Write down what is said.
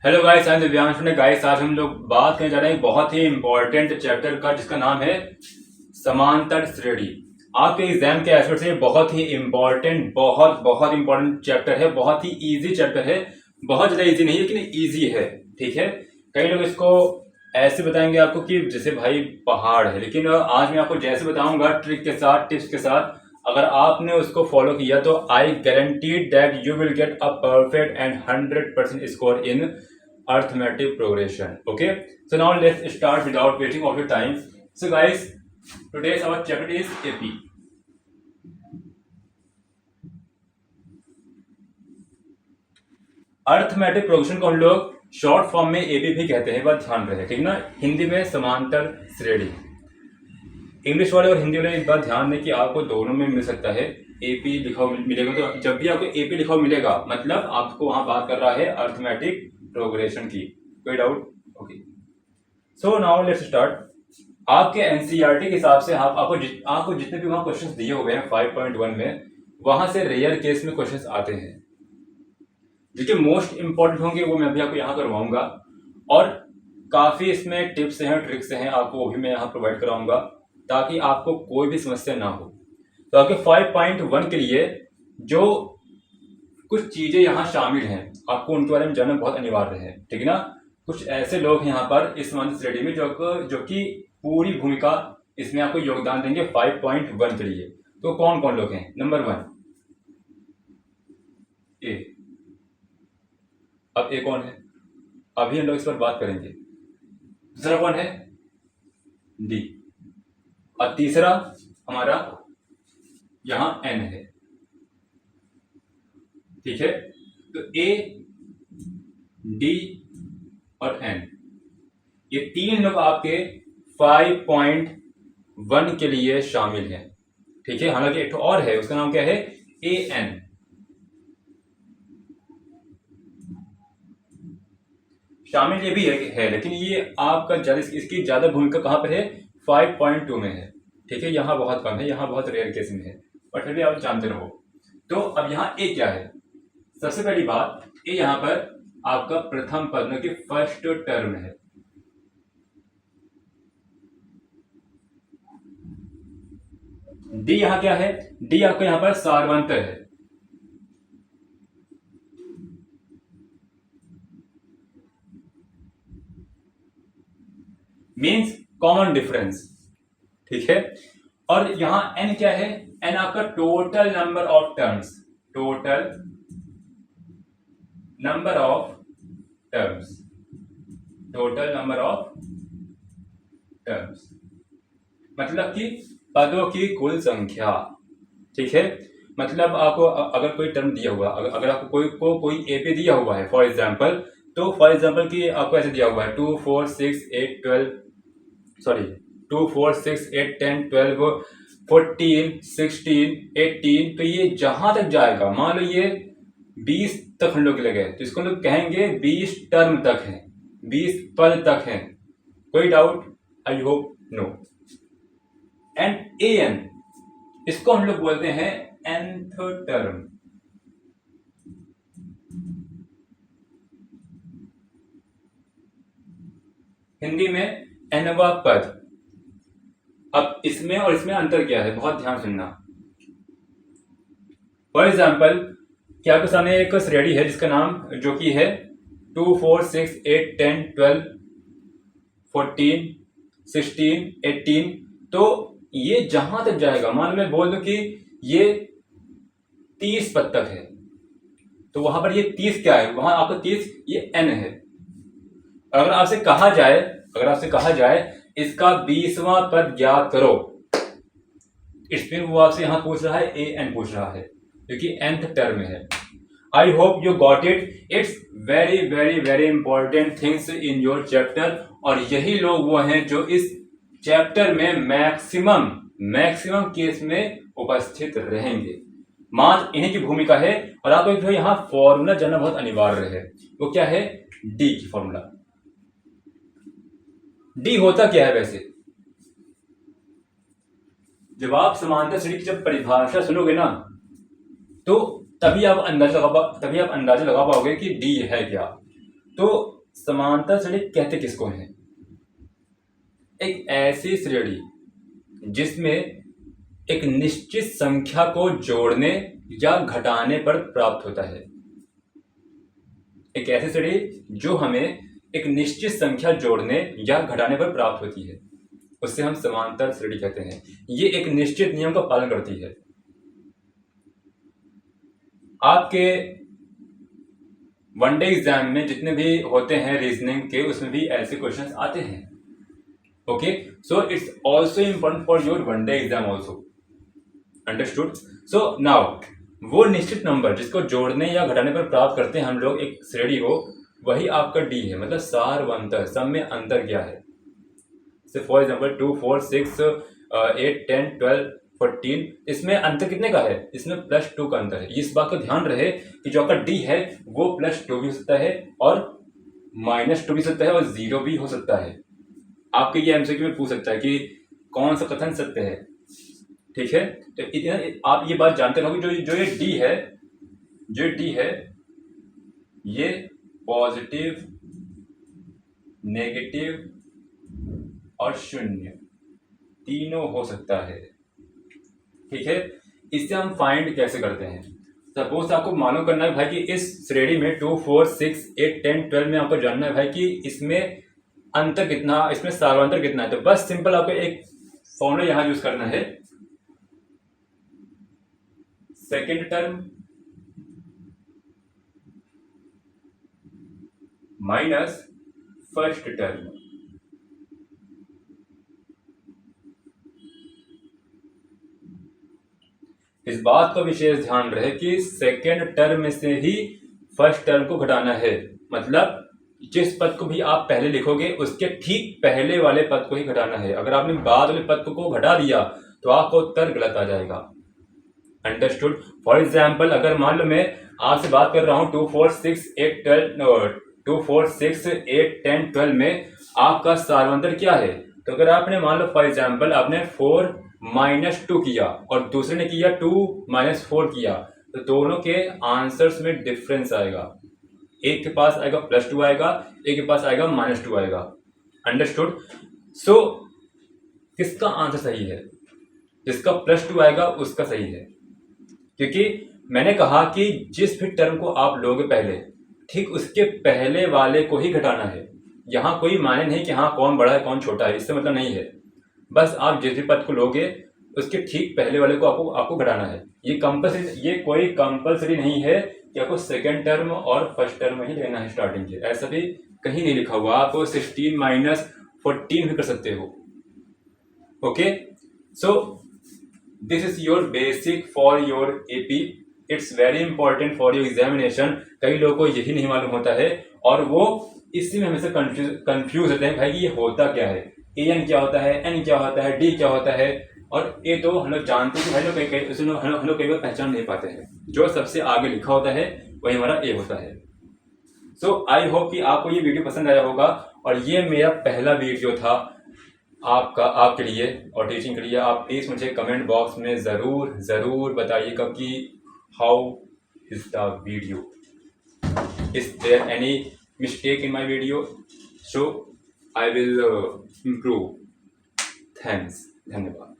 Hello guys, I am Divyansh ने guys. आज हम लोग बात करने जा रहे हैं बहुत ही इंपॉर्टेंट चैप्टर का, जिसका नाम है समांतर श्रेणी। आपके एग्जाम के एस्पेक्ट से बहुत ही इंपॉर्टेंट, बहुत बहुत इंपॉर्टेंट चैप्टर है। बहुत ही इजी चैप्टर है, बहुत ज़्यादा इजी नहीं लेकिन इजी है। ठीक है, कई लोग इसको ऐसे बताएंगे आपको कि जैसे भाई पहाड़ है, लेकिन आज मैं आपको जैसे बताऊंगा ट्रिक के साथ, टिप्स के साथ, अगर आपने उसको फॉलो किया तो I guaranteed that you will get a perfect and 100% score in arithmetic progression. Okay, so now let's start without wasting of your time. So guys, today's our chapter is AP. Arithmetic progression को हम लोग short form में AP भी कहते हैं, बात ध्यान रहे, ठीक ना। हिंदी में समांतर श्रेणी। इंग्लिश वाले और हिंदी वाले एक बात ध्यान दें कि आपको दोनों में मिल सकता है। एपी लिखा हुआ मिलेगा, तो जब भी आपको एपी लिखा हुआ मिलेगा मतलब आपको वहां बात कर रहा है अर्थमेटिक प्रोग्रेशन की। कोई doubt? Okay, so now let's start. आपके एनसीईआरटी के हिसाब से आपको जितने भी वहां क्वेश्चंस दिए हुए हैं 5.1 में, वहां से रेयर केस में क्वेश्चंस आते हैं। जो कि मोस्ट इंपॉर्टेंट होंगे वो मैं अभी आपको यहाँ करवाऊंगा, और काफी इसमें टिप्स हैं, ट्रिक्स हैं, आपको वो भी मैं यहाँ प्रोवाइड कराऊंगा ताकि आपको कोई भी समस्या ना हो। तो आपके 5.1 के लिए जो कुछ चीजें यहाँ शामिल हैं, आपको उनके बारे में जानना बहुत अनिवार्य है, ठीक है ना। कुछ ऐसे लोग हैं यहाँ पर इस समांतर श्रेणी में जो कि पूरी भूमिका इसमें आपको योगदान देंगे 5.1 के लिए। तो कौन कौन लोग हैं? नंबर 1 ए। अब ए कौन है? अभी हम लोग इस पर बात करेंगे। दूसरा कौन है? डी। और तीसरा हमारा यहां एन है। ठीक है, तो ए, डी और एन, ये तीन लोग आपके 5.1 के लिए शामिल हैं। ठीक है, हालांकि एक और है, उसका नाम क्या है? A N. शामिल ये भी है लेकिन ये आपका इसकी ज्यादा भूमिका कहां पर है? 5.2 में है। ठीक है, यहाँ बहुत कम है, यहाँ बहुत रेयर केस में है, और फिर भी आप जानते रहो। तो अब यहाँ ए क्या है? सबसे पहली बात, ए यहाँ पर आपका प्रथम पद में, फर्स्ट टर्म है। डी यहाँ क्या है? डी आपका यहाँ पर सार्वंतर है। Means common difference. ठीक है, और यहां एन क्या है? एन आपका total number of terms. Total number of terms. Total number of terms मतलब कि पदों की कुल संख्या। ठीक है, मतलब आपको अगर कोई टर्म दिया हुआ, अगर आपको कोई एपी दिया हुआ है फॉर एग्जांपल, तो फॉर एग्जांपल कि आपको ऐसे दिया हुआ है 2 4 6 8 12, सॉरी 2 4 6 8 10 12 14 16 18, तो ये जहां तक जाएगा, मान लो ये 20 तक हम लोग लगे तो इसको लोग कहेंगे 20 टर्म तक है, 20 पद तक है। कोई doubt? I hope no. And A N, इसको हम लोग बोलते हैं nth टर्म। हिंदी में nवां पद। अब इसमें और इसमें अंतर क्या है, बहुत ध्यान सुनना। फॉर एग्जाम्पल क्या आपके सामने एक श्रेणी है जिसका नाम जो कि है 2 4 6 8 10 12 14 16 18, तो ये जहां तक जाएगा, मान लो मैं बोल दूं कि ये 30 पद तक है, तो वहां पर ये 30 क्या है? वहां आपका 30 ये n है। अगर आपसे कहा जाए इसका 20वां पद ज्ञात करो, इसमें वो आपसे यहां पूछ रहा है, ए एन पूछ रहा है, क्योंकि nth टर्म है। I hope you got it. It's very very very important things in your chapter, और यही लोग वो हैं जो इस चैप्टर में मैक्सिमम केस में उपस्थित रहेंगे। मात्र इन्हीं की भूमिका है। और आपको जो यहाँ फॉर्मूला जानना बहुत अनिवार्य है, वो क्या है? डी की फॉर्मूला। डी होता क्या है वैसे? जब आप समांतर श्रेणी की जब परिभाषा सुनोगे ना, तो तभी आप अंदाजा लगा पाओगे कि डी है क्या। तो समांतर श्रेणी कहते किसको हैं? एक ऐसी श्रेणी जिसमें एक निश्चित संख्या को जोड़ने या घटाने पर प्राप्त होता है। एक ऐसी श्रेणी जो हमें एक निश्चित संख्या जोड़ने या घटाने पर प्राप्त होती है, उससे हम समांतर श्रेणी कहते हैं। ये एक निश्चित नियम का पालन करती है। आपके वनडे एग्जाम में जितने भी होते हैं रीजनिंग के, उसमें भी ऐसे क्वेश्चंस आते हैं। Okay, so it's also important for your one day exam also. Understood? So now वो निश्चित नंबर जिसको जोड़ने या घटाने पर प्राप्त करते हैं हम लोग एक श्रेणी को, वही आपका डी है, मतलब सार्वंतर, सब में अंतर क्या है। से फॉर एग्जाम्पल 2, 4, 6, 8, 10, 12, 14, इसमें अंतर कितने का है? इसमें +2 का अंतर है। इस बात का ध्यान रहे कि जो आपका डी है वो +2 भी हो सकता है और -2 भी हो सकता है और 0 भी हो सकता है। आपके ये एमसीक्यू में पूछ सकता है कि कौन सा कथन सत्य है। ठीक है, तो इतना आप ये बात जानते रहो कि जो ये डी है, जो डी है ये पॉजिटिव, नेगेटिव और शून्य तीनों हो सकता है। ठीक है, इससे हम फाइंड कैसे करते हैं? सपोज आपको मालूम करना है भाई कि इस श्रेणी में 2, 4, 6, 8, 10, 12 में आपको जानना है भाई कि इसमें अंतर कितना, इसमें सार्वंतर कितना है। तो बस सिंपल आपको एक फॉर्मूला यहां यूज करना है, second term minus first term. इस बात का विशेष ध्यान रहे कि सेकेंड टर्म से ही फर्स्ट टर्म को घटाना है। मतलब जिस पद को भी आप पहले लिखोगे उसके ठीक पहले वाले पद को ही घटाना है। अगर आपने बाद वाले पद को घटा दिया तो आपका उत्तर गलत आ जाएगा। अंडरस्टूड? फॉर एग्जाम्पल अगर मान लो मैं आपसे बात कर रहा हूं 2, 4, 6, 8, 10, 12 में आपका सार्वंतर क्या है, तो अगर आपने मान लो फॉर एग्जाम्पल आपने 4 -2 किया और दूसरे ने किया 2 -4 किया, तो दोनों के आंसर्स में डिफरेंस आएगा। एक के पास आएगा +2 आएगा, एक के पास आएगा -2 आएगा। अंडरस्टूड? सो किसका आंसर सही है? जिसका +2 आएगा उसका सही है, क्योंकि मैंने कहा कि जिस भी टर्म को आप लोगे पहले, ठीक उसके पहले वाले को ही घटाना है। यहाँ कोई माने नहीं कि हाँ कौन बड़ा है कौन छोटा है, इससे मतलब नहीं है। बस आप जिस भी पद को लोगे उसके ठीक पहले वाले को आपको घटाना है। ये कोई कंपलसरी नहीं है कि आपको सेकेंड टर्म और फर्स्ट टर्म ही लेना है स्टार्टिंग के, ऐसा भी कहीं नहीं लिखा हुआ। आप 16 - 14 भी कर सकते हो। Okay, so this is your basic for your AP. It's very important for your examination. कई लोगों को यही नहीं मालूम होता है और वो इसी में हमेशा कंफ्यूज होते हैं भाई कि ये होता क्या है, AN क्या होता है, N क्या होता है, D क्या होता है। और ये तो हम लोग जानते हैं कि भाई लोग हम लोग कई बार पहचान नहीं पाते हैं। जो सबसे आगे लिखा होता है वही हमारा A होता है। सो आई होप कि आपको ये वीडियो पसंद आया होगा और ये मेरा पहला वीडियो था आपके लिए और टीचिंग के लिए। आप प्लीज़ मुझे कमेंट बॉक्स में ज़रूर बताइएगा कि how is the video, is there any mistake in my video, so I will improve. Thanks, धन्यवाद।